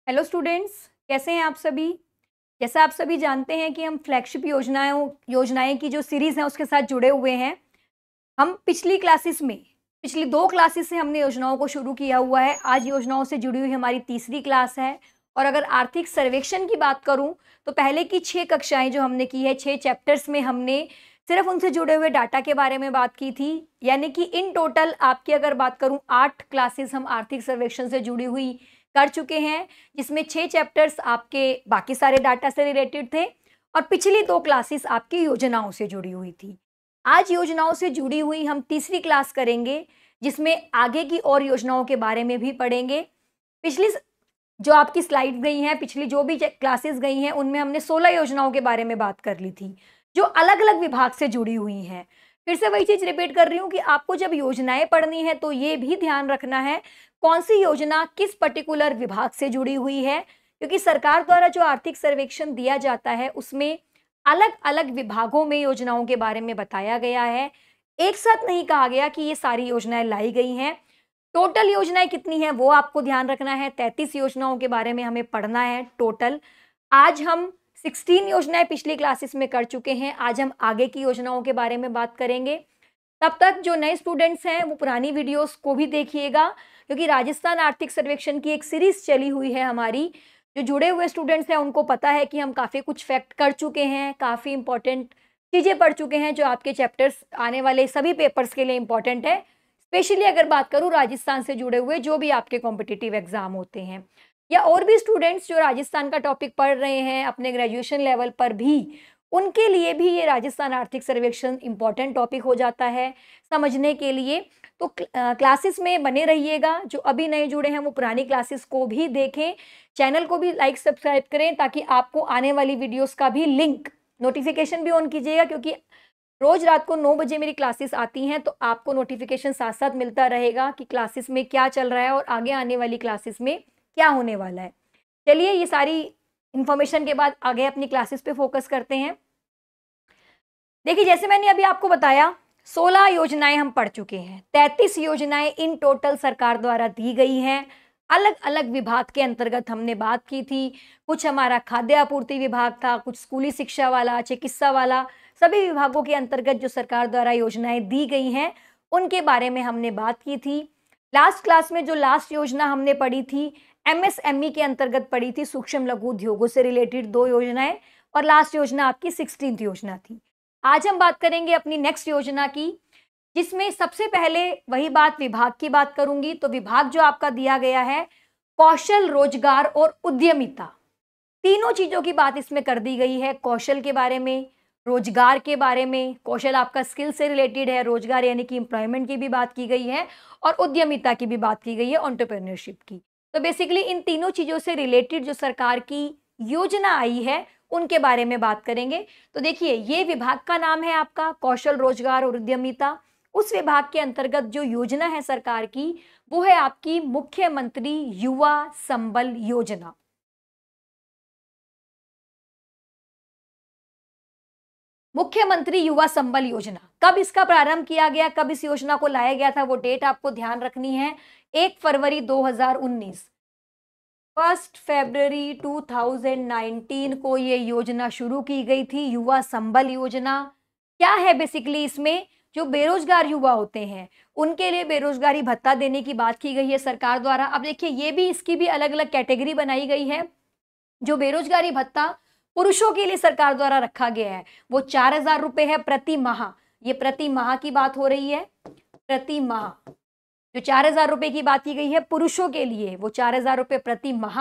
Hello students, कैसे हैं आप सभी। जैसा आप सभी जानते हैं कि हम फ्लैगशिप योजनाएं की जो सीरीज़ है उसके साथ जुड़े हुए हैं। हम पिछली 2 क्लासेस से हमने योजनाओं को शुरू किया हुआ है। आज योजनाओं से जुड़ी हुई हमारी तीसरी क्लास है। और अगर आर्थिक सर्वेक्षण की बात करूं तो पहले की 6 कक्षाएं जो हमने की है, 6 चैप्टर्स में हमने सिर्फ उनसे जुड़े हुए डाटा के बारे में बात की थी। यानी कि इन टोटल आपकी अगर बात करूं 8 क्लासेस हम आर्थिक सर्वेक्षण से जुड़ी हुई कर चुके हैं, जिसमें 6 चैप्टर्स आपके बाकी सारे डाटा से रिलेटेड थे और पिछली 2 क्लासेस आपकी योजनाओं से जुड़ी हुई थी। आज योजनाओं से जुड़ी हुई हम तीसरी क्लास करेंगे, जिसमें आगे की और योजनाओं के बारे में भी पढ़ेंगे। पिछली जो आपकी स्लाइड गई हैं, पिछली जो भी क्लासेस गई हैं, उनमें हमने 16 योजनाओं के बारे में बात कर ली थी, जो अलग-अलग विभाग से जुड़ी हुई हैं। फिर से वही चीज़ रिपीट कर रही हूँ कि आपको जब योजनाएं पढ़नी है तो ये भी ध्यान रखना है कौन सी योजना किस पर्टिकुलर विभाग से जुड़ी हुई है, क्योंकि सरकार द्वारा जो आर्थिक सर्वेक्षण दिया जाता है उसमें अलग-अलग विभागों में योजनाओं के बारे में बताया गया है। एक साथ नहीं कहा गया कि ये सारी योजनाएं लाई गई हैं। टोटल योजनाएं कितनी हैं वो आपको ध्यान रखना है। 33 योजनाओं के बारे में हमें पढ़ना है टोटल। आज हम 16 योजनाएं पिछली क्लासेस में कर चुके हैं। आज हम आगे की योजनाओं के बारे में बात करेंगे। तब तक जो नए स्टूडेंट्स हैं वो पुरानी वीडियोस को भी देखिएगा, क्योंकि राजस्थान आर्थिक सर्वेक्षण की एक सीरीज चली हुई है हमारी। जो जुड़े हुए स्टूडेंट्स हैं उनको पता है कि हम काफ़ी कुछ फैक्ट कर चुके हैं, काफ़ी इंपॉर्टेंट चीज़ें पढ़ चुके हैं जो आपके चैप्टर्स आने वाले सभी पेपर्स के लिए इंपॉर्टेंट है। स्पेशली अगर बात करूँ राजस्थान से जुड़े हुए जो भी आपके कॉम्पिटिटिव एग्जाम होते हैं, या और भी स्टूडेंट्स जो राजस्थान का टॉपिक पढ़ रहे हैं अपने ग्रेजुएशन लेवल पर भी, उनके लिए भी ये राजस्थान आर्थिक सर्वेक्षण इम्पॉर्टेंट टॉपिक हो जाता है समझने के लिए। तो क्लासेस में बने रहिएगा। जो अभी नए जुड़े हैं वो पुरानी क्लासेस को भी देखें, चैनल को भी लाइक सब्सक्राइब करें ताकि आपको आने वाली वीडियोस का भी लिंक, नोटिफिकेशन भी ऑन कीजिएगा, क्योंकि रोज रात को 9 बजे मेरी क्लासेस आती हैं, तो आपको नोटिफिकेशन साथ साथ मिलता रहेगा कि क्लासेस में क्या चल रहा है और आगे आने वाली क्लासेस में क्या होने वाला है। चलिए, ये सारी इंफॉर्मेशन के बाद आगे अपनी क्लासेस पे फोकस करते हैं। देखिए, जैसे मैंने अभी आपको बताया 16 योजनाएं हम पढ़ चुके हैं। 33 योजनाएं इन टोटल सरकार द्वारा दी गई हैं। अलग अलग विभाग के अंतर्गत हमने बात की थी। कुछ हमारा खाद्य आपूर्ति विभाग था, कुछ स्कूली शिक्षा वाला, चिकित्सा वाला, सभी विभागों के अंतर्गत जो सरकार द्वारा योजनाएं दी गई हैं उनके बारे में हमने बात की थी। लास्ट क्लास में जो लास्ट योजना हमने पढ़ी थी, एमएसएमई के अंतर्गत पढ़ी थी, सूक्ष्म लघु उद्योगों से रिलेटेड 2 योजनाएं, और लास्ट योजना आपकी 16th योजना थी। आज हम बात करेंगे अपनी नेक्स्ट योजना की, जिसमें सबसे पहले वही बात विभाग की बात करूंगी। तो विभाग जो आपका दिया गया है, कौशल, रोजगार और उद्यमिता, तीनों चीजों की बात इसमें कर दी गई है। कौशल के बारे में, रोजगार के बारे में, कौशल आपका स्किल से रिलेटेड है, रोजगार यानी कि एम्प्लॉयमेंट की भी बात की गई है, और उद्यमिता की भी बात की गई है, एंटरप्रेन्योरशिप की। तो बेसिकली इन तीनों चीजों से रिलेटेड जो सरकार की योजना आई है उनके बारे में बात करेंगे। तो देखिए, ये विभाग का नाम है आपका कौशल, रोजगार और उद्यमिता। उस विभाग के अंतर्गत जो योजना है सरकार की, वो है आपकी मुख्यमंत्री युवा संबल योजना। मुख्यमंत्री युवा संबल योजना, कब इसका प्रारंभ किया गया, कब इस योजना को लाया गया था, वो डेट आपको ध्यान रखनी है। 1 फरवरी 2019, 1 फरवरी 2019 को ये योजना शुरू की गई थी, युवा संबल योजना। क्या है बेसिकली इसमें, जो बेरोजगार युवा होते हैं उनके लिए बेरोजगारी भत्ता देने की बात की गई है सरकार द्वारा। अब देखिए, ये भी, इसकी भी अलग अलग कैटेगरी बनाई गई है। जो बेरोजगारी भत्ता पुरुषों के लिए सरकार द्वारा रखा गया है वो 4,000 रुपए है प्रति माह। ये प्रति माह की बात हो रही है, प्रति माह। जो 4,000 रुपए की बात की गई है पुरुषों के लिए, वो 4,000 रुपए प्रति माह।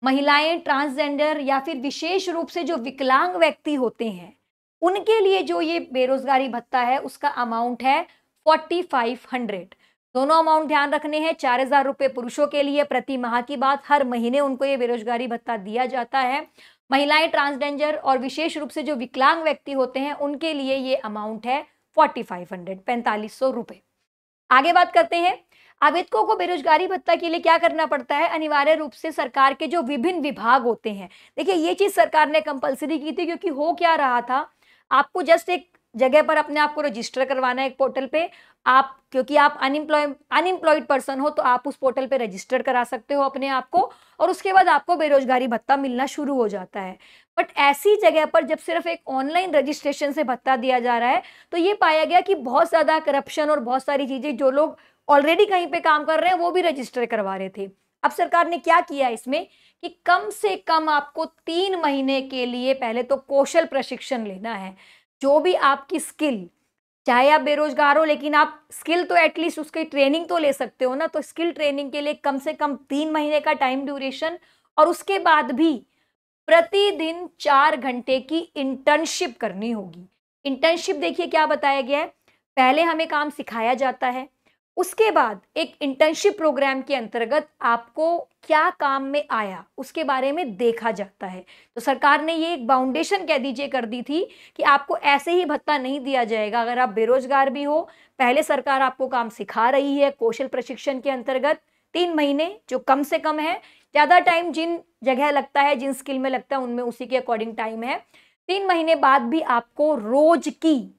महिलाएं, ट्रांसजेंडर या फिर विशेष रूप से जो विकलांग व्यक्ति होते हैं उनके लिए जो ये बेरोजगारी भत्ता है उसका अमाउंट है 4,500। दोनों अमाउंट ध्यान रखने हैं। 4,000 रुपए पुरुषों के लिए प्रति माह की बात, हर महीने उनको ये बेरोजगारी भत्ता दिया जाता है। महिलाएं, ट्रांसजेंडर और विशेष रूप से जो विकलांग व्यक्ति होते हैं उनके लिए ये अमाउंट है 4,500, 4,500 रुपए। आगे बात करते हैं, आवेदकों को बेरोजगारी भत्ता के लिए क्या करना पड़ता है। अनिवार्य रूप से सरकार के जो विभिन्न विभाग होते हैं, देखिए ये चीज सरकार ने कंपलसरी की थी, क्योंकि हो क्या रहा था, आपको जस्ट एक जगह पर अपने आप को रजिस्टर करवाना है एक पोर्टल पे। आप क्योंकि आप अनएम्प्लॉयड पर्सन हो तो आप उस पोर्टल पे रजिस्टर करा सकते हो अपने आप को, और उसके बाद आपको बेरोजगारी भत्ता मिलना शुरू हो जाता है। बट ऐसी जगह पर जब सिर्फ एक ऑनलाइन रजिस्ट्रेशन से भत्ता दिया जा रहा है तो ये पाया गया कि बहुत ज़्यादा करप्शन और बहुत सारी चीज़ें, जो लोग ऑलरेडी कहीं पे काम कर रहे हैं वो भी रजिस्टर करवा रहे थे। अब सरकार ने क्या किया इसमें कि कम से कम आपको 3 महीने के लिए पहले तो कौशल प्रशिक्षण लेना है। जो भी आपकी स्किल, चाहे आप बेरोजगार हो लेकिन आप स्किल तो एटलीस्ट उसकी ट्रेनिंग तो ले सकते हो ना, तो स्किल ट्रेनिंग के लिए कम से कम 3 महीने का टाइम ड्यूरेशन, और उसके बाद भी प्रतिदिन 4 घंटे की इंटर्नशिप करनी होगी। इंटर्नशिप देखिए क्या बताया गया है, पहले हमें काम सिखाया जाता है, उसके बाद एक इंटर्नशिप प्रोग्राम के अंतर्गत आपको क्या काम में आया उसके बारे में देखा जाता है। तो सरकार ने ये एक बाउंडेशन कह दीजिए कर दी थी कि आपको ऐसे ही भत्ता नहीं दिया जाएगा। अगर आप बेरोजगार भी हो, पहले सरकार आपको काम सिखा रही है कौशल प्रशिक्षण के अंतर्गत 3 महीने, जो कम से कम है। ज़्यादा टाइम जिन जगह लगता है, जिन स्किल में लगता है, उनमें उसी के अकॉर्डिंग टाइम है। 3 महीने बाद भी आपको रोज की,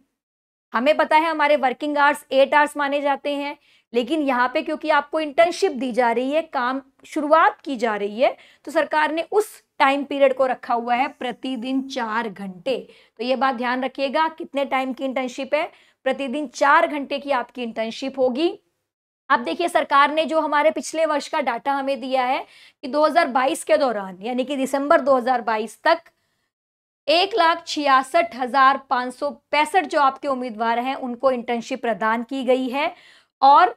हमें पता है हमारे वर्किंग आवर्स 8 आवर्स माने जाते हैं, लेकिन यहाँ पे क्योंकि आपको इंटर्नशिप दी जा रही है, काम शुरुआत की जा रही है, तो सरकार ने उस टाइम पीरियड को रखा हुआ है प्रतिदिन 4 घंटे। तो ये बात ध्यान रखिएगा, कितने टाइम की इंटर्नशिप है, प्रतिदिन 4 घंटे की आपकी इंटर्नशिप होगी। अब देखिए सरकार ने जो हमारे पिछले वर्ष का डाटा हमें दिया है कि 2022 के दौरान, यानी कि दिसंबर 2022 तक 1,66,565 जो आपके उम्मीदवार हैं उनको इंटर्नशिप प्रदान की गई है, और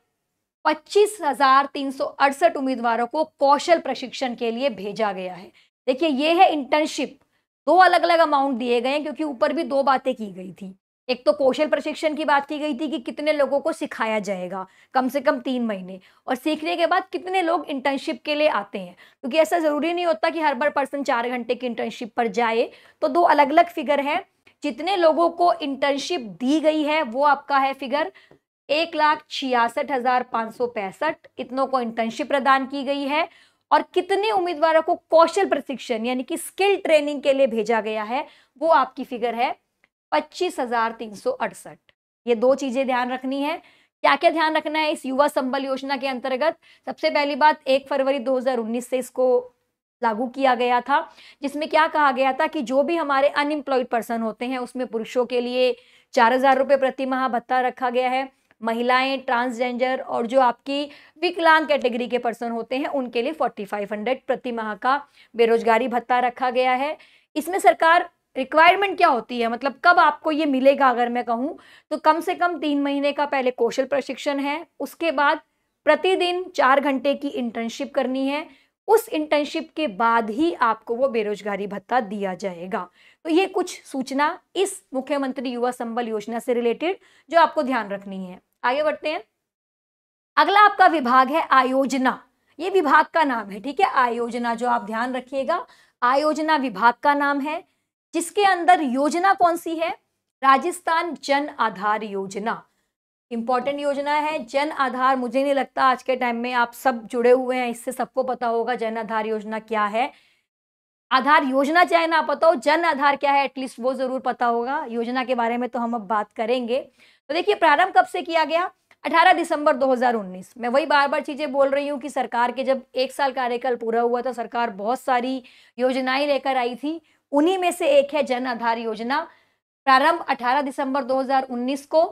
25,368 उम्मीदवारों को कौशल प्रशिक्षण के लिए भेजा गया है। देखिए ये है इंटर्नशिप। दो अलग अलग अमाउंट दिए गए हैं क्योंकि ऊपर भी दो बातें की गई थी। एक तो कौशल प्रशिक्षण की बात की गई थी कि कितने लोगों को सिखाया जाएगा कम से कम 3 महीने, और सीखने के बाद कितने लोग इंटर्नशिप के लिए आते हैं, क्योंकि ऐसा जरूरी नहीं होता कि हर बार पर्सन 4 घंटे की इंटर्नशिप पर जाए। तो दो अलग अलग फिगर है। जितने लोगों को इंटर्नशिप दी गई है वो आपका है फिगर 1,66,565, इतनों को इंटर्नशिप प्रदान की गई है। और कितने उम्मीदवारों को कौशल प्रशिक्षण यानी कि स्किल ट्रेनिंग के लिए भेजा गया है वो आपकी फिगर है 25,368। ये दो चीजें ध्यान रखनी है। क्या क्या ध्यान रखना है इस युवा संबल योजना के अंतर्गत? सबसे पहली बात, 1 फरवरी 2019 से इसको लागू किया गया था, जिसमें क्या कहा गया था कि जो भी हमारे अनएम्प्लॉयड पर्सन होते हैं उसमें पुरुषों के लिए 4,000 रुपये प्रति माह भत्ता रखा गया है, महिलाएं, ट्रांसजेंडर और जो आपकी विकलांग कैटेगरी के पर्सन होते हैं उनके लिए 4,500 प्रति माह का बेरोजगारी भत्ता रखा गया है। इसमें सरकार रिक्वायरमेंट क्या होती है, मतलब कब आपको ये मिलेगा, अगर मैं कहूँ तो कम से कम 3 महीने का पहले कौशल प्रशिक्षण है, उसके बाद प्रतिदिन 4 घंटे की इंटर्नशिप करनी है, उस इंटर्नशिप के बाद ही आपको वो बेरोजगारी भत्ता दिया जाएगा। तो ये कुछ सूचना इस मुख्यमंत्री युवा संबल योजना से रिलेटेड जो आपको ध्यान रखनी है। आगे बढ़ते हैं। अगला आपका विभाग है आयोजना। ये विभाग का नाम है, ठीक है, आयोजना, जो आप ध्यान रखिएगा, आयोजना विभाग का नाम है, जिसके अंदर योजना कौन सी है? राजस्थान जन आधार योजना। इंपॉर्टेंट योजना है जन आधार। मुझे नहीं लगता आज के टाइम में आप सब जुड़े हुए हैं इससे, सबको पता होगा जन आधार योजना क्या है। आधार योजना चाहे ना पता हो, जन आधार क्या है एटलीस्ट वो जरूर पता होगा। योजना के बारे में तो हम अब बात करेंगे। तो देखिए प्रारंभ कब से किया गया? 18 दिसंबर 2019। मैं वही बार बार चीजें बोल रही हूँ कि सरकार के जब 1 साल कार्यकाल पूरा हुआ था, सरकार बहुत सारी योजनाएं लेकर आई थी, उन्हीं में से एक है जन आधार योजना। प्रारंभ 18 दिसंबर 2019 को।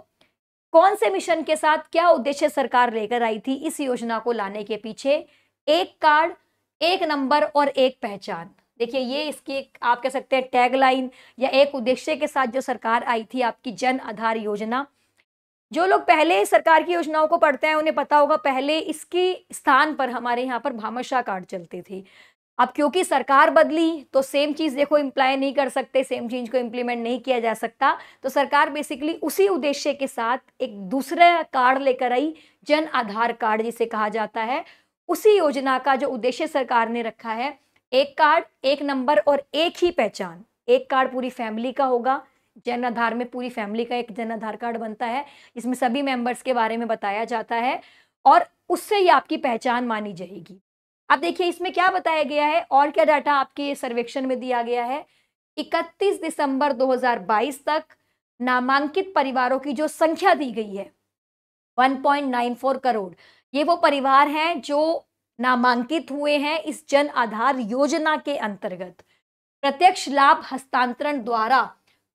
कौन से मिशन के साथ, क्या उद्देश्य सरकार लेकर आई थी इस योजना को लाने के पीछे? एक कार्ड, एक नंबर और एक पहचान। देखिए ये इसकी आप कह सकते हैं टैगलाइन या एक उद्देश्य के साथ जो सरकार आई थी आपकी जन आधार योजना। जो लोग पहले सरकार की योजनाओं को पढ़ते हैं उन्हें पता होगा, पहले इसके स्थान पर हमारे यहाँ पर भामाशाह कार्ड चलते थे। अब क्योंकि सरकार बदली तो सेम चीज देखो इम्प्लाई नहीं कर सकते, सेम चीज को इम्प्लीमेंट नहीं किया जा सकता, तो सरकार बेसिकली उसी उद्देश्य के साथ एक दूसरा कार्ड लेकर आई, जन आधार कार्ड जिसे कहा जाता है। उसी योजना का जो उद्देश्य सरकार ने रखा है, एक कार्ड, एक नंबर और एक ही पहचान। एक कार्ड पूरी फैमिली का होगा, जन आधार में पूरी फैमिली का एक जन आधार कार्ड बनता है, जिसमें सभी मेंबर्स के बारे में बताया जाता है और उससे ही आपकी पहचान मानी जाएगी। अब देखिए इसमें क्या बताया गया है और क्या डाटा आपके सर्वेक्षण में दिया गया है। 31 दिसंबर 2022 तक नामांकित परिवारों की जो संख्या दी गई है 1.94 करोड़, ये वो परिवार हैं जो नामांकित हुए हैं इस जन आधार योजना के अंतर्गत। प्रत्यक्ष लाभ हस्तांतरण द्वारा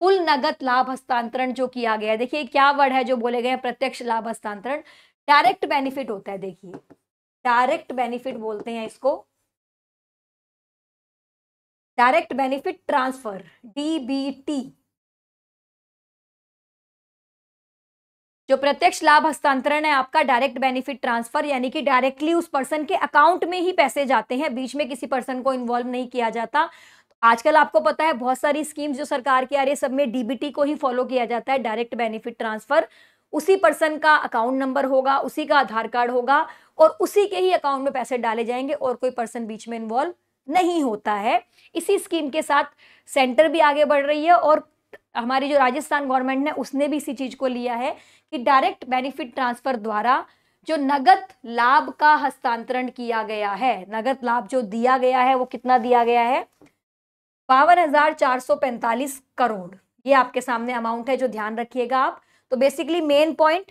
कुल नगद लाभ हस्तांतरण जो किया गया है, देखिए क्या वर्ड है जो बोले गए हैं, प्रत्यक्ष लाभ हस्तांतरण, डायरेक्ट बेनिफिट होता है, देखिए डायरेक्ट बेनिफिट बोलते हैं इसको, डायरेक्ट बेनिफिट ट्रांसफर, डीबीटी। जो प्रत्यक्ष लाभ हस्तांतरण है आपका डायरेक्ट बेनिफिट ट्रांसफर, यानी कि डायरेक्टली उस पर्सन के अकाउंट में ही पैसे जाते हैं, बीच में किसी पर्सन को इन्वॉल्व नहीं किया जाता। तो आजकल आपको पता है बहुत सारी स्कीम्स जो सरकार की आ रही है, सब में डीबीटी को ही फॉलो किया जाता है, डायरेक्ट बेनिफिट ट्रांसफर। उसी पर्सन का अकाउंट नंबर होगा, उसी का आधार कार्ड होगा और उसी के ही अकाउंट में पैसे डाले जाएंगे और कोई पर्सन बीच में इन्वॉल्व नहीं होता है। इसी स्कीम के साथ सेंटर भी आगे बढ़ रही है और हमारी जो राजस्थान गवर्नमेंट ने उसने भी इसी चीज को लिया है कि डायरेक्ट बेनिफिट ट्रांसफर द्वारा जो नगद लाभ का हस्तांतरण किया गया है, नगद लाभ जो दिया गया है वो कितना दिया गया है, 52,445 करोड़। ये आपके सामने अमाउंट है जो ध्यान रखिएगा आप। तो बेसिकली मेन पॉइंट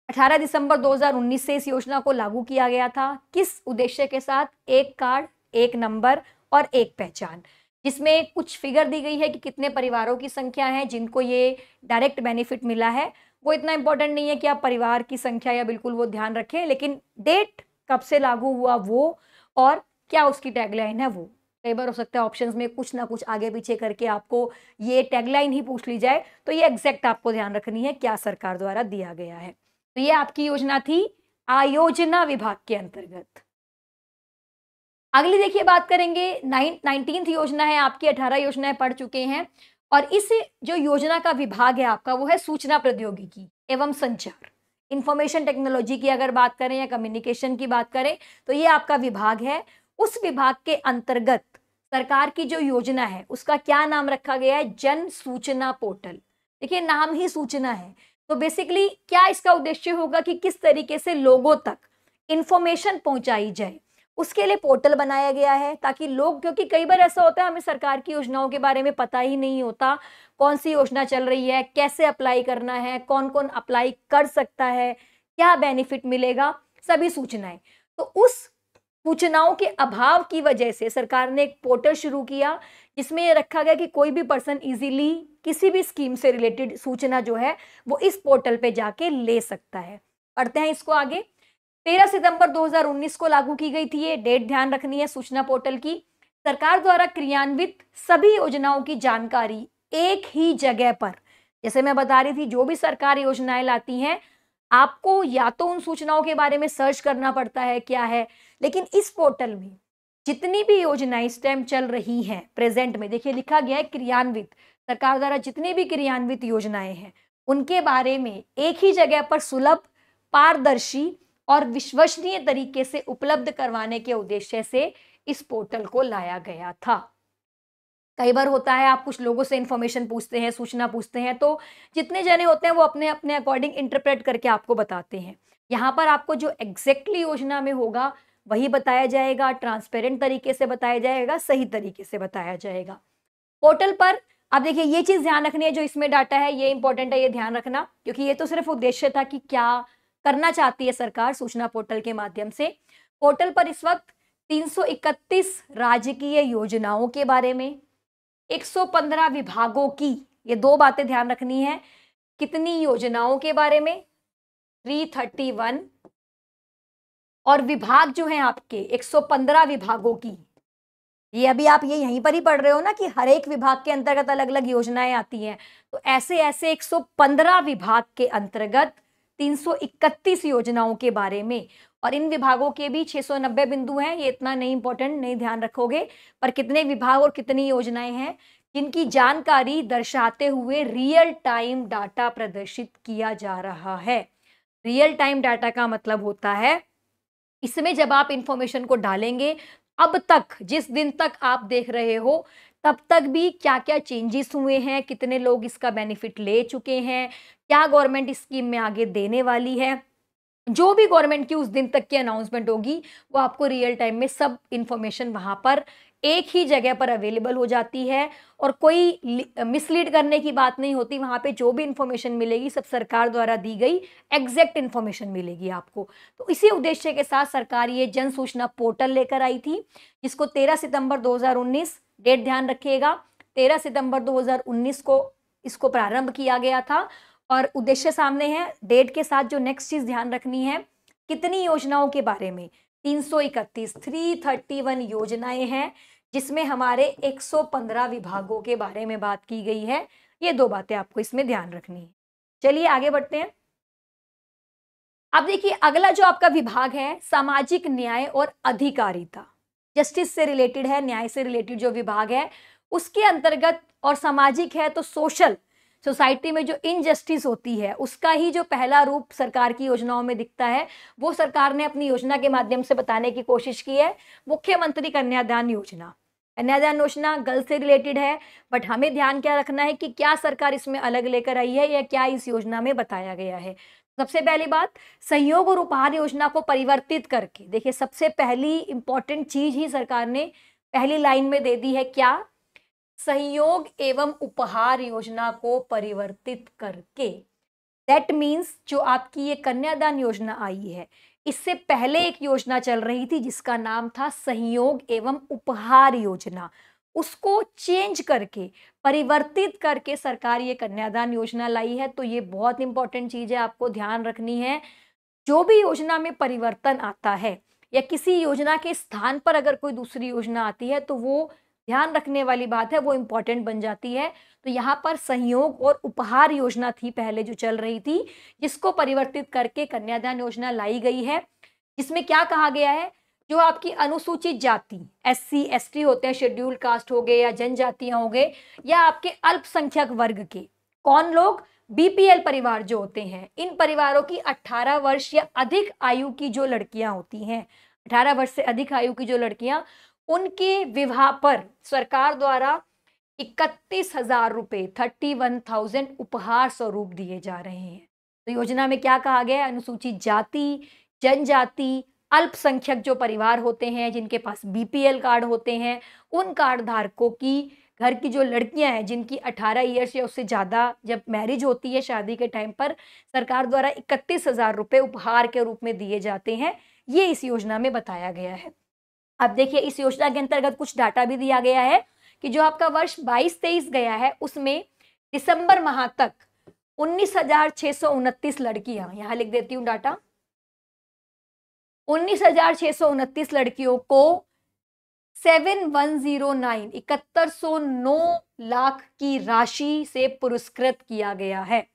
18 दिसंबर 2019 से इस योजना को लागू किया गया था। किस उद्देश्य के साथ? एक कार्ड, एक नंबर और एक पहचान, जिसमें कुछ फिगर दी गई है कि कितने परिवारों की संख्या है जिनको ये डायरेक्ट बेनिफिट मिला है। वो इतना इंपॉर्टेंट नहीं है कि आप परिवार की संख्या या बिल्कुल वो ध्यान रखें, लेकिन डेट कब से लागू हुआ वो और क्या उसकी टैगलाइन है वो। कई बार हो सकता है ऑप्शंस में कुछ ना कुछ आगे पीछे करके आपको ये टैगलाइन ही पूछ ली जाए, तो ये एग्जैक्ट आपको ध्यान रखनी है क्या सरकार द्वारा दिया गया है। तो ये आपकी योजना थी आयोजना विभाग के अंतर्गत। अगली देखिए बात करेंगे 19th योजना है आपकी, 18 योजनाएं पढ़ चुके हैं और इस जो योजना का विभाग है आपका वो है सूचना प्रौद्योगिकी एवं संचार, इंफॉर्मेशन टेक्नोलॉजी की अगर बात करें या कम्युनिकेशन की बात करें तो ये आपका विभाग है। उस विभाग के अंतर्गत सरकार की जो योजना है उसका क्या नाम रखा गया है? जन सूचना पोर्टल। देखिए नाम ही सूचना है, तो बेसिकली क्या इसका उद्देश्य होगा कि किस तरीके से लोगों तक इंफॉर्मेशन पहुंचाई जाए, उसके लिए पोर्टल बनाया गया है ताकि लोग, क्योंकि कई बार ऐसा होता है हमें सरकार की योजनाओं के बारे में पता ही नहीं होता, कौन सी योजना चल रही है, कैसे अप्लाई करना है, कौन कौन अप्लाई कर सकता है, क्या बेनिफिट मिलेगा, सभी सूचनाएं। तो उस सूचनाओं के अभाव की वजह से सरकार ने एक पोर्टल शुरू किया जिसमें ये रखा गया कि कोई भी पर्सन इजीली किसी भी स्कीम से रिलेटेड सूचना जो है वो इस पोर्टल पे जाके ले सकता है। पढ़ते हैं इसको आगे। 13 सितंबर 2019 को लागू की गई थी ये, डेट ध्यान रखनी है सूचना पोर्टल की। सरकार द्वारा क्रियान्वित सभी योजनाओं की जानकारी एक ही जगह पर, जैसे मैं बता रही थी जो भी सरकार योजनाएं लाती हैं आपको या तो उन सूचनाओं के बारे में सर्च करना पड़ता है क्या है, लेकिन इस पोर्टल में जितनी भी योजनाएं इस टाइम चल रही हैं प्रेजेंट में, देखिए लिखा गया है क्रियान्वित, सरकार द्वारा जितनी भी क्रियान्वित योजनाएं हैं उनके बारे में एक ही जगह पर सुलभ, पारदर्शी और विश्वसनीय तरीके से उपलब्ध करवाने के उद्देश्य से इस पोर्टल को लाया गया था। कई बार होता है आप कुछ लोगों से इंफॉर्मेशन पूछते हैं, सूचना पूछते हैं, तो जितने जने होते हैं वो अपने अपने अकॉर्डिंग इंटरप्रेट करके आपको बताते हैं। यहाँ पर आपको जो एग्जैक्टली योजना में होगा वही बताया जाएगा, ट्रांसपेरेंट तरीके से बताया जाएगा, सही तरीके से बताया जाएगा। पोर्टल पर अब देखिए ये चीज ध्यान रखनी है, जो इसमें डाटा है ये इंपॉर्टेंट है, ये ध्यान रखना, क्योंकि ये तो सिर्फ उद्देश्य था कि क्या करना चाहती है सरकार सूचना पोर्टल के माध्यम से। पोर्टल पर इस वक्त 331 राजकीय योजनाओं के बारे में, 115 विभागों की, ये दो बातें ध्यान रखनी है, कितनी योजनाओं के बारे में 331, और विभाग जो है आपके 115 विभागों की। ये अभी आप ये यहीं पर ही पढ़ रहे हो ना कि हर एक विभाग के अंतर्गत अलग अलग योजनाएं आती हैं, तो ऐसे ऐसे 115 विभाग के अंतर्गत 331 योजनाओं के बारे में, और इन विभागों के भी 690 बिंदु हैं। ये इतना नहीं इंपॉर्टेंट, नहीं ध्यान रखोगे, पर कितने विभाग और कितनी योजनाएं हैं जिनकी जानकारी दर्शाते हुए रियल टाइम डाटा प्रदर्शित किया जा रहा है। रियल टाइम डाटा का मतलब होता है इसमें जब आप इंफॉर्मेशन को डालेंगे, अब तक जिस दिन तक आप देख रहे हो तब तक भी क्या क्या चेंजेस हुए हैं, कितने लोग इसका बेनिफिट ले चुके हैं, क्या गवर्नमेंट इस स्कीम में आगे देने वाली है, जो भी गवर्नमेंट की उस दिन तक की अनाउंसमेंट होगी वो आपको रियल टाइम में सब इंफॉर्मेशन वहां पर एक ही जगह पर अवेलेबल हो जाती है और कोई मिसलीड करने की बात नहीं होती। वहां पे जो भी इंफॉर्मेशन मिलेगी सब सरकार द्वारा दी गई एग्जैक्ट इंफॉर्मेशन मिलेगी आपको। तो इसी उद्देश्य के साथ सरकार ये जन सूचना पोर्टल लेकर आई थी, जिसको 13 सितंबर 2019, डेट ध्यान रखिएगा, 13 सितंबर 2019 को इसको प्रारंभ किया गया था। और उद्देश्य सामने है, डेट के साथ जो नेक्स्ट चीज ध्यान रखनी है, कितनी योजनाओं के बारे में, 331 331 योजनाएं हैं, जिसमें हमारे 115 विभागों के बारे में बात की गई है। ये दो बातें आपको इसमें ध्यान रखनी है। चलिए आगे बढ़ते हैं। अब देखिए अगला जो आपका विभाग है, सामाजिक न्याय और अधिकारिता, जस्टिस से रिलेटेड है, न्याय से रिलेटेड जो विभाग है उसके अंतर्गत, और सामाजिक है तो सोशल, सोसाइटी में जो इनजस्टिस होती है उसका ही जो पहला रूप सरकार की योजनाओं में दिखता है, वो सरकार ने अपनी योजना के माध्यम से बताने की कोशिश की है। मुख्यमंत्री कन्यादान योजना, कन्यादान योजना गर्ल से रिलेटेड है, बट हमें ध्यान क्या रखना है कि क्या सरकार इसमें अलग लेकर आई है या क्या इस योजना में बताया गया है। सबसे पहली बात, सहयोग और उपहार योजना को परिवर्तित करके, देखिए सबसे पहली इंपॉर्टेंट चीज ही सरकार ने पहली लाइन में दे दी है, क्या, सहयोग एवं उपहार योजना को परिवर्तित करके। दैट मीन्स जो आपकी ये कन्यादान योजना आई है, इससे पहले एक योजना चल रही थी जिसका नाम था सहयोग एवं उपहार योजना, उसको चेंज करके, परिवर्तित करके सरकार ये कन्यादान योजना लाई है। तो ये बहुत इंपॉर्टेंट चीज है, आपको ध्यान रखनी है। जो भी योजना में परिवर्तन आता है या किसी योजना के स्थान पर अगर कोई दूसरी योजना आती है तो वो ध्यान रखने वाली बात है, वो इंपॉर्टेंट बन जाती है। तो यहाँ पर सहयोग और उपहार योजना थी पहले जो चल रही थी, जिसको परिवर्तित करके कन्यादान योजना लाई गई है। जिसमें क्या कहा गया है, जो आपकी अनुसूचित जाति, SC ST होते हैं, शेड्यूल कास्ट हो गए या जनजातियां हो गए, या आपके अल्पसंख्यक वर्ग के कौन लोग, BPL परिवार जो होते हैं, इन परिवारों की 18 वर्ष या अधिक आयु की जो लड़कियां होती हैं, 18 वर्ष से अधिक आयु की जो लड़कियां, उनके विवाह पर सरकार द्वारा 31,000 रुपए, 31,000 उपहार स्वरूप दिए जा रहे हैं। तो योजना में क्या कहा गया है, अनुसूचित जाति, जनजाति, अल्पसंख्यक जो परिवार होते हैं, जिनके पास BPL कार्ड होते हैं, उन कार्ड धारकों की घर की जो लड़कियां हैं जिनकी 18 ईयर्स या उससे ज़्यादा जब मैरिज होती है शादी के टाइम पर, सरकार द्वारा 31,000 रुपए उपहार के रूप में दिए जाते हैं। ये इस योजना में बताया गया है। अब देखिए इस योजना के अंतर्गत कुछ डाटा भी दिया गया है कि जो आपका वर्ष 22-23 गया है उसमें दिसंबर माह तक 19,629 लड़कियां, यहां लिख देती हूँ डाटा, 19,629 लड़कियों को 7109 लाख की राशि से पुरस्कृत किया गया है।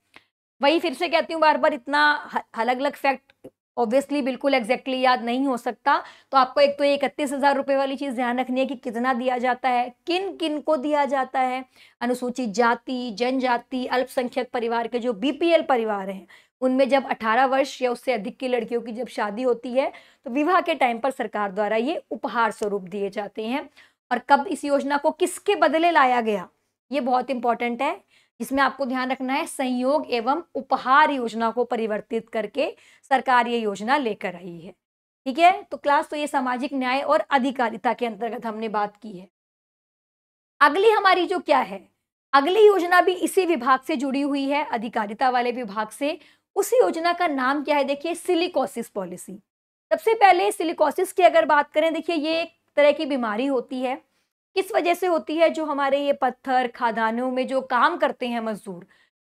वही फिर से कहती हूँ बार बार, इतना अलग अलग फैक्ट ऑब्वियसली बिल्कुल एग्जैक्टली याद नहीं हो सकता, तो आपको एक तो 31,000 रुपए वाली चीज ध्यान रखनी है कि कितना दिया जाता है, किन किन को दिया जाता है। अनुसूचित जाति, जनजाति, अल्पसंख्यक परिवार के जो BPL परिवार हैं, उनमें जब 18 वर्ष या उससे अधिक की लड़कियों की जब शादी होती है तो विवाह के टाइम पर सरकार द्वारा ये उपहार स्वरूप दिए जाते हैं। और कब इस योजना को किसके बदले लाया गया, ये बहुत इंपॉर्टेंट है, जिसमें आपको ध्यान रखना है संयोग एवं उपहार योजना को परिवर्तित करके सरकार ये योजना लेकर आई है। ठीक है, तो क्लास, तो ये सामाजिक न्याय और अधिकारिता के अंतर्गत हमने बात की है। अगली हमारी जो क्या है, अगली योजना भी इसी विभाग से जुड़ी हुई है, अधिकारिता वाले विभाग से। उस योजना का नाम क्या है, देखिए सिलिकोसिस पॉलिसी। सबसे पहले सिलिकोसिस की अगर बात करें, देखिए ये एक तरह की बीमारी होती है। किस वजह से होती है, जो हमारे ये पत्थर खादानों में जो काम करते हैं मजदूर,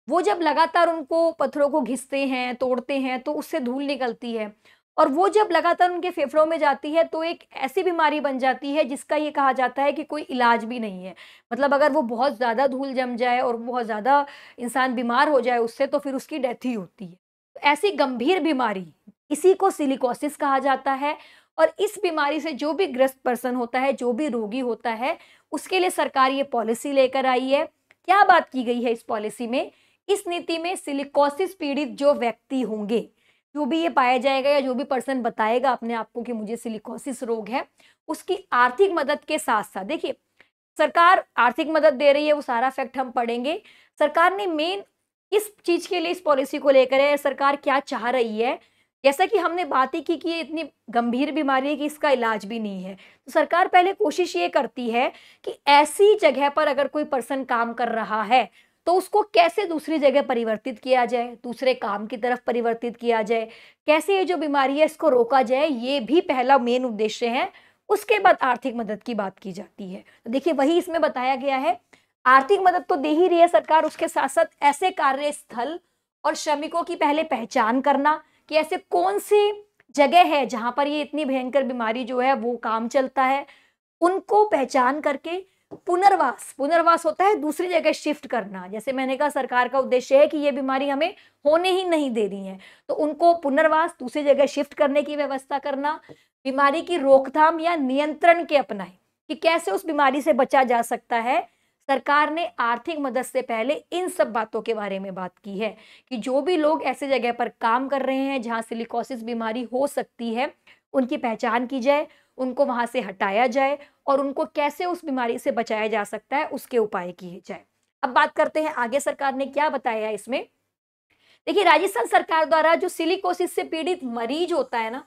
वो जब लगातार उनको पत्थरों को घिसते हैं, तोड़ते हैं, तो उससे धूल निकलती है, और वो जब लगातार उनके फेफड़ों में जाती है तो एक ऐसी बीमारी बन जाती है जिसका ये कहा जाता है कि कोई इलाज भी नहीं है। मतलब अगर वो बहुत ज़्यादा धूल जम जाए और बहुत ज़्यादा इंसान बीमार हो जाए उससे, तो फिर उसकी डेथ ही होती है। तो ऐसी गंभीर बीमारी, इसी को सिलिकोसिस कहा जाता है। और इस बीमारी से जो भी ग्रस्त पर्सन होता है, जो भी रोगी होता है, उसके लिए सरकार ये पॉलिसी लेकर आई है। क्या बात की गई है इस पॉलिसी में, इस नीति में सिलिकोसिस पीड़ित जो व्यक्ति होंगे, जो भी ये पाया जाएगा या जो भी पर्सन बताएगा अपने आप को कि मुझे सिलिकोसिस रोग है, उसकी आर्थिक मदद के साथ साथ, देखिए सरकार आर्थिक मदद दे रही है, वो सारा फैक्ट हम पढ़ेंगे। सरकार ने मेन इस चीज के लिए इस पॉलिसी को लेकर है, सरकार क्या चाह रही है, जैसा कि हमने बात ही की कि ये इतनी गंभीर बीमारी है कि इसका इलाज भी नहीं है। तो सरकार पहले कोशिश ये करती है कि ऐसी जगह पर अगर कोई पर्सन काम कर रहा है, तो उसको कैसे दूसरी जगह परिवर्तित किया जाए, दूसरे काम की तरफ परिवर्तित किया जाए, कैसे ये जो बीमारी है इसको रोका जाए, ये भी पहला मेन उद्देश्य है। उसके बाद आर्थिक मदद की बात की जाती है। तो देखिए वही इसमें बताया गया है, आर्थिक मदद तो दे ही रही है सरकार, उसके साथ-साथ ऐसे कार्यस्थल और श्रमिकों की पहले पहचान करना कि ऐसे कौन-सी जगह है जहाँ पर ये इतनी भयंकर बीमारी जो है वो काम चलता है, उनको पहचान करके पुनर्वास, पुनर्वास होता है दूसरी जगह शिफ्ट करना। जैसे मैंने कहा सरकार का उद्देश्य है कि ये बीमारी हमें होने ही नहीं देनी है, तो उनको पुनर्वास दूसरी जगह शिफ्ट करने की व्यवस्था करना, बीमारी की रोकथाम या नियंत्रण के अपनाएँ कि कैसे उस बीमारी से बचा जा सकता है। सरकार ने आर्थिक मदद से पहले इन सब बातों के बारे में बात की है कि जो भी लोग ऐसे जगह पर काम कर रहे हैं जहाँ सिलिकोसिस बीमारी हो सकती है, उनकी पहचान की जाए, उनको वहाँ से हटाया जाए और उनको कैसे उस बीमारी से बचाया जा सकता है, उसके उपाय किए जाए। अब बात करते हैं आगे सरकार ने क्या बताया है इसमें। देखिए राजस्थान सरकार द्वारा जो सिलिकोसिस से पीड़ित मरीज होता है ना,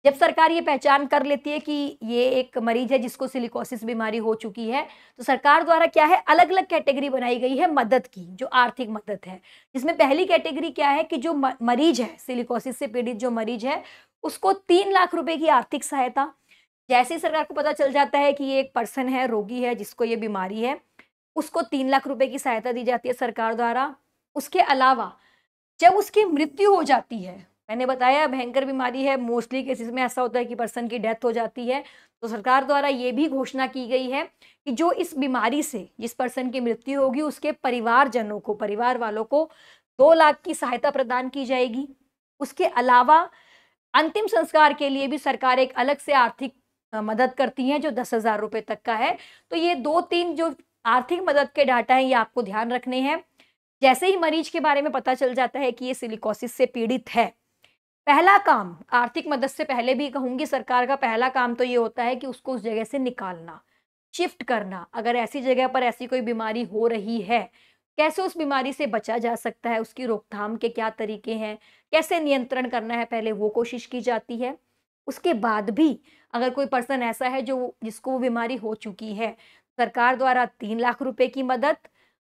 जब सरकार ये पहचान कर लेती है कि ये एक मरीज है जिसको सिलिकोसिस बीमारी हो चुकी है, तो सरकार द्वारा क्या है अलग-अलग कैटेगरी बनाई गई है मदद की, जो आर्थिक मदद है। जिसमें पहली कैटेगरी क्या है कि जो मरीज है, सिलिकोसिस से पीड़ित जो मरीज है, उसको 3 लाख रुपए की आर्थिक सहायता। जैसे ही सरकार को पता चल जाता है कि ये एक पर्सन है, रोगी है जिसको ये बीमारी है, उसको 3 लाख रुपए की सहायता दी जाती है सरकार द्वारा। उसके अलावा जब उसकी मृत्यु हो जाती है, मैंने बताया भयंकर बीमारी है, मोस्टली केसेस में ऐसा होता है कि पर्सन की डेथ हो जाती है, तो सरकार द्वारा ये भी घोषणा की गई है कि जो इस बीमारी से जिस पर्सन की मृत्यु होगी उसके परिवारजनों को, परिवार वालों को 2 लाख की सहायता प्रदान की जाएगी। उसके अलावा अंतिम संस्कार के लिए भी सरकार एक अलग से आर्थिक मदद करती है जो 10,000 रुपए तक का है। तो ये 2-3 जो आर्थिक मदद के डाटा हैं ये आपको ध्यान रखने हैं। जैसे ही मरीज के बारे में पता चल जाता है कि ये सिलिकोसिस से पीड़ित है, पहला काम आर्थिक मदद से पहले भी कहूँगी सरकार का पहला काम तो ये होता है कि उसको उस जगह से निकालना, शिफ्ट करना। अगर ऐसी जगह पर ऐसी कोई बीमारी हो रही है, कैसे उस बीमारी से बचा जा सकता है, उसकी रोकथाम के क्या तरीके हैं, कैसे नियंत्रण करना है, पहले वो कोशिश की जाती है। उसके बाद भी अगर कोई पर्सन ऐसा है जो जिसको वो बीमारी हो चुकी है, सरकार द्वारा 3 लाख रुपए की मदद,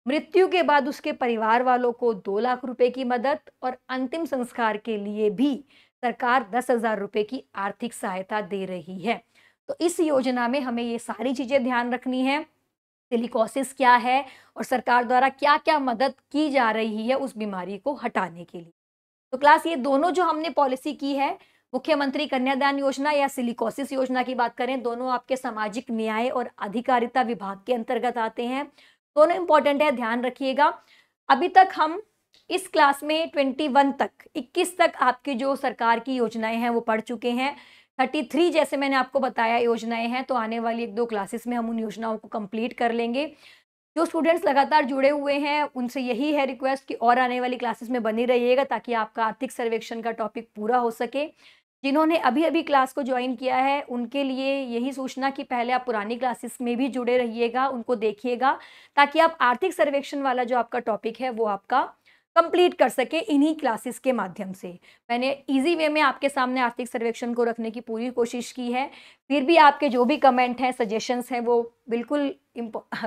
मृत्यु के बाद उसके परिवार वालों को 2 लाख रुपए की मदद और अंतिम संस्कार के लिए भी सरकार 10,000 रुपए की आर्थिक सहायता दे रही है। तो इस योजना में हमें ये सारी चीज़ें ध्यान रखनी है, सिलिकोसिस क्या है और सरकार द्वारा क्या-क्या मदद की जा रही है उस बीमारी को हटाने के लिए। तो क्लास ये दोनों जो हमने पॉलिसी की है, मुख्यमंत्री कन्यादान योजना या सिलिकोसिस योजना की बात करें, दोनों आपके सामाजिक न्याय और अधिकारिता विभाग के अंतर्गत आते हैं। दोनों इम्पोर्टेंट है, ध्यान रखिएगा। अभी तक हम इस क्लास में 21 तक 21 तक आपकी जो सरकार की योजनाएँ हैं वो पढ़ चुके हैं। 33 जैसे मैंने आपको बताया योजनाएँ हैं, तो आने वाली 1-2 क्लासेस में हम उन योजनाओं को कंप्लीट कर लेंगे। जो स्टूडेंट्स लगातार जुड़े हुए हैं, उनसे यही है रिक्वेस्ट कि और आने वाली क्लासेस में बने रहिएगा ताकि आपका आर्थिक सर्वेक्षण का टॉपिक पूरा हो सके। जिन्होंने अभी-अभी क्लास को जॉइन किया है, उनके लिए यही सूचना कि पहले आप पुरानी क्लासेस में भी जुड़े रहिएगा, उनको देखिएगा ताकि आप आर्थिक सर्वेक्षण वाला जो आपका टॉपिक है, वो आपका कंप्लीट कर सकें इन्हीं क्लासेस के माध्यम से। मैंने ईज़ी वे में आपके सामने आर्थिक सर्वेक्षण को रखने की पूरी कोशिश की है। फिर भी आपके जो भी कमेंट हैं, सजेशंस हैं, वो बिल्कुल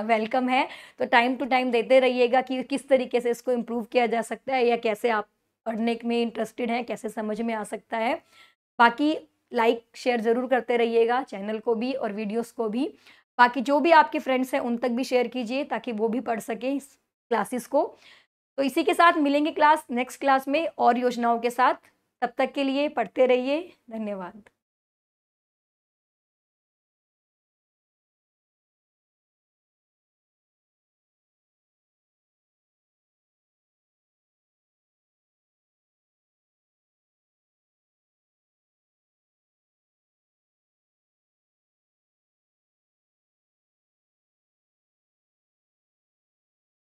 वेलकम है। तो टाइम टू टाइम देते रहिएगा कि किस तरीके से इसको इम्प्रूव किया जा सकता है या कैसे आप पढ़ने में इंटरेस्टेड हैं, कैसे समझ में आ सकता है। बाकी लाइक, शेयर ज़रूर करते रहिएगा चैनल को भी और वीडियोस को भी। बाकी जो भी आपके फ्रेंड्स हैं उन तक भी शेयर कीजिए ताकि वो भी पढ़ सकें इस क्लासेस को। तो इसी के साथ मिलेंगे नेक्स्ट क्लास में और योजनाओं के साथ। तब तक के लिए पढ़ते रहिए। धन्यवाद।